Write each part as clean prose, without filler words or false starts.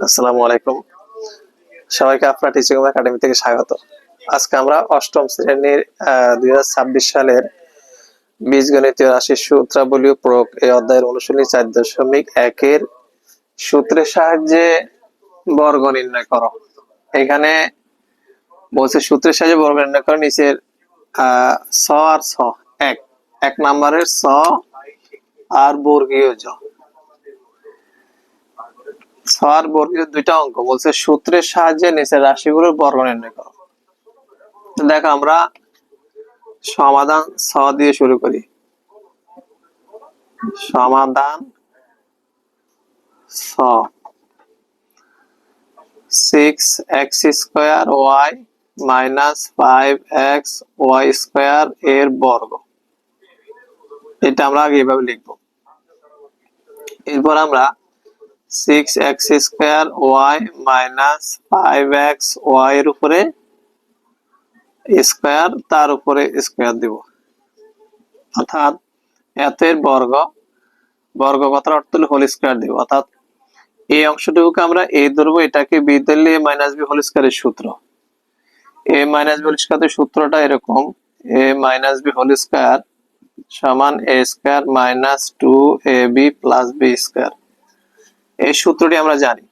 আসসালামু আলাইকুম। সবাইকে আপনার টিচিং একাডেমি থেকে স্বাগত। আজকে আমরা অষ্টম শ্রেণীর 2026 সালের বীজগণিতীয় রাশির সূত্রাবলী ও প্রয়োগ এই অধ্যায়ের অনুশীলনী 4.1 এর সূত্রের সাহায্যে বর্গ নির্ণয় করো। এখানে বলছে সূত্রের সাহায্যে বর্গ নির্ণয় করো। নিচের ছ আর ছ এক নম্বরের ছ আর বর্গীয় জ ছর বর্গের দুইটা অঙ্ক বলছে সূত্রের সাহায্যে নিচের রাশিগুলোর বর্গ নির্ণয় করো। দেখো আমরা সমাধান ছ দিয়ে শুরু করি। সমাধান ছ 6x² - 5xy² এর বর্গ। এটা আমরা আগে এভাবে লিখবো। এরপর আমরা 6x² - 5xy এর উপরে স্কয়ার, তার উপরে স্কয়ার দিব, অর্থাৎ এতের বর্গ, বর্গ কথার অর্থ হলো হোল স্কয়ার দিব। অর্থাৎ এই অংশটুকুকে আমরা এ ধরবো, এটাকে বি ধরলে a - b হোল স্কয়ারের সূত্র। a - b হোল স্কয়ারের সূত্রটা এরকম, a - b হোল স্কয়ার সমান a² - 2ab + b²। এই সূত্রটি আমরা জানি।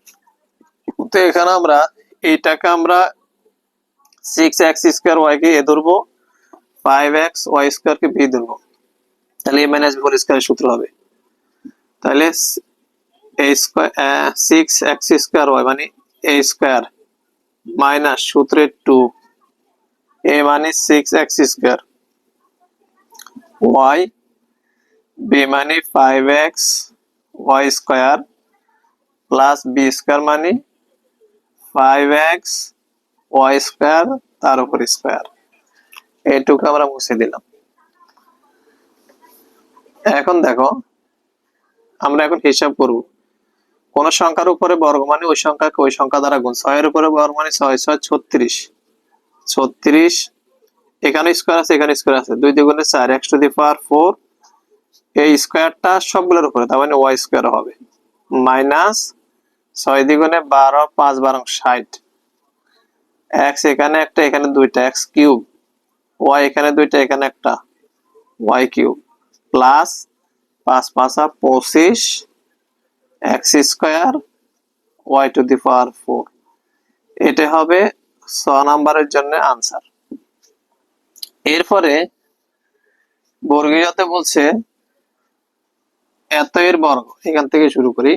তো এখানে আমরা এইটাকে আমরা 6x² কে a ধরবো, 5xy² কে b ধরবো, তাহলে a - b হোল স্কয়ারের সূত্র হবে। তাহলে a স্কয়ার 6x² মানে a² মাইনাস সূত্রের 2, a মানে 6x² y, b মানে 5xy² প্লাস b² মানে 5xy² তার উপর স্কয়ার। এইটুকু আমরা মুছে দিলাম। এখন দেখো আমরা এখন হিসাব করব। কোন সংখ্যার উপরে বর্গ মানে ওই সংখ্যাকে ওই সংখ্যা দ্বারা গুণ। 6 এর উপরে বর্গ মানে 6 6 36, 36 এখানে স্কয়ার আছে, এখানে স্কয়ার আছে, 2 × 4 x⁴ এই স্কয়ারটা সবগুলোর উপরে, তার মানে y² হবে মাইনাস 6 × 12 5 12 60, x এখানে একটা, এখানে দুইটা x³ y এখানে দুইটা, এখানে একটা y³ প্লাস 5 5 25 x² y⁴। এটা হবে 6 নম্বরের জন্য आंसर। এরপরে বর্গীয়তে বলছে এত এর বর্গ, এখান থেকে শুরু করি।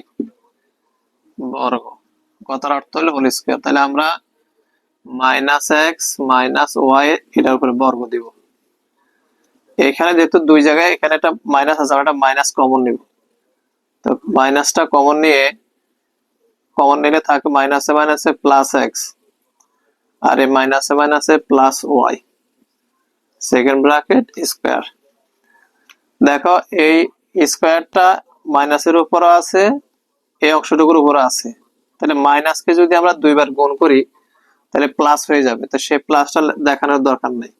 বর্গ কথার অর্থ হলো হোল স্কয়ার, তাহলে আমরা -x - y এটার উপরে বর্গ দিব। এখানে যেহেতু দুই জায়গায় এখানে একটা মাইনাস আছে, আমরা একটা মাইনাস কমন নিব। তো মাইনাসটা কমন নিলে থাকে মাইনাসে মাইনাসে প্লাস এক্স, আর এই মাইনাসে মাইনাসে plus Y, second bracket square. দেখো এই স্কয়ারটা মাইনাসের উপরে আছে, এই অংশটুকুর উপরে আছে, তাহলে মাইনাসকে যদি আমরা দুইবার গুণ করি তাহলে প্লাস হয়ে যাবে। তো সেই প্লাসটা দেখানোর দরকার নেই,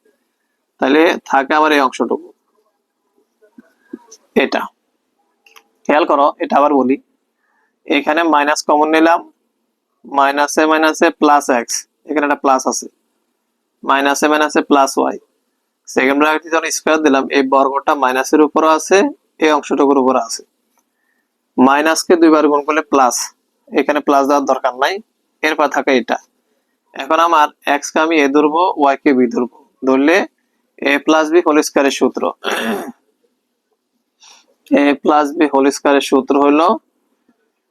তাহলে থাকে আমার এই অংশটুকু। এটা খেয়াল করো, এটা আবার বলি। এখানে মাইনাস কমন নিলাম, মাইনাসে মাইনাসে প্লাস এক্স, এখানে একটা প্লাস আছে, মাইনাসে মাইনাসে প্লাস ওয়াই, সেকেন্ড ব্র্যাকেটে যখন স্কয়ার দিলাম এই বর্গটা মাইনাসের উপরে আছে, এই অংশটুকুর উপরে আছে। মাইনাসকে দুইবার গুণ করলে প্লাস, এখানে প্লাস দেওয়ার দরকার নাই, এরপর থাকে এটা। এখন আমার এক্স কে আমি এ ধরবো, ওয়াই কে বি ধরবো, ধরলে a + b হোল স্কয়ারের সূত্র, a + b হোল স্কয়ারের সূত্র হলো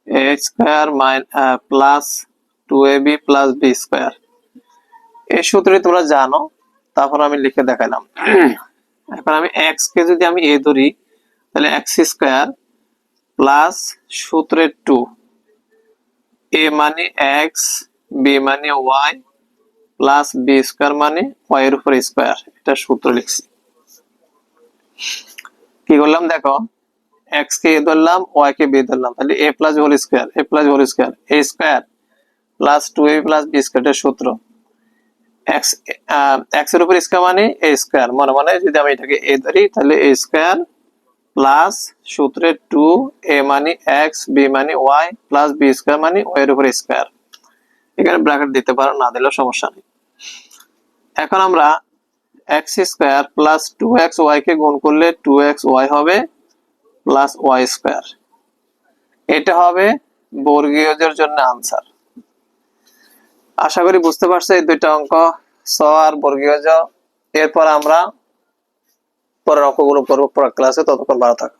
a² প্লাস 2ab + b²। এই সূত্রটি তোমরা জানো, তারপর আমি লিখে দেখালাম। এখন আমি x কে যদি আমি a ধরি, তাহলে x² প্লাস সূত্রের 2, a মানে x, b মানে y প্লাস b² মানে y এর উপর স্কয়ার। এটা সূত্র লিখছি। কি করলাম দেখো, x কে a ধরলাম, y কে b ধরলাম, তাহলে a + whole square, a + whole square, a² plus 2ab + b² এর সূত্র। x এর উপর স্কয়ার মানে a² মনে মনে যদি আমি এটাকে a ধরি, তাহলে a² প্লাস সূত্রে 2a মানে x, b মানে y প্লাস b স্কয়ার মানে y এর উপর স্কয়ার। এখানে ব্র্যাকেট দিতে পারো, না দিলেও সমস্যা নেই। এখন আমরা x স্কয়ার প্লাস 2xy কে গুণ করলে 2xy হবে প্লাস y স্কয়ার। এটা হবে বর্গীয়জের জন্য আনসার। আশা করি বুঝতে পারছো এই দুইটা অঙ্ক, স আর বর্গীয়জ। এরপর আমরা পরের অঙ্কগুলো করবো পরের ক্লাসে। ততক্ষণ ভালো থাকো।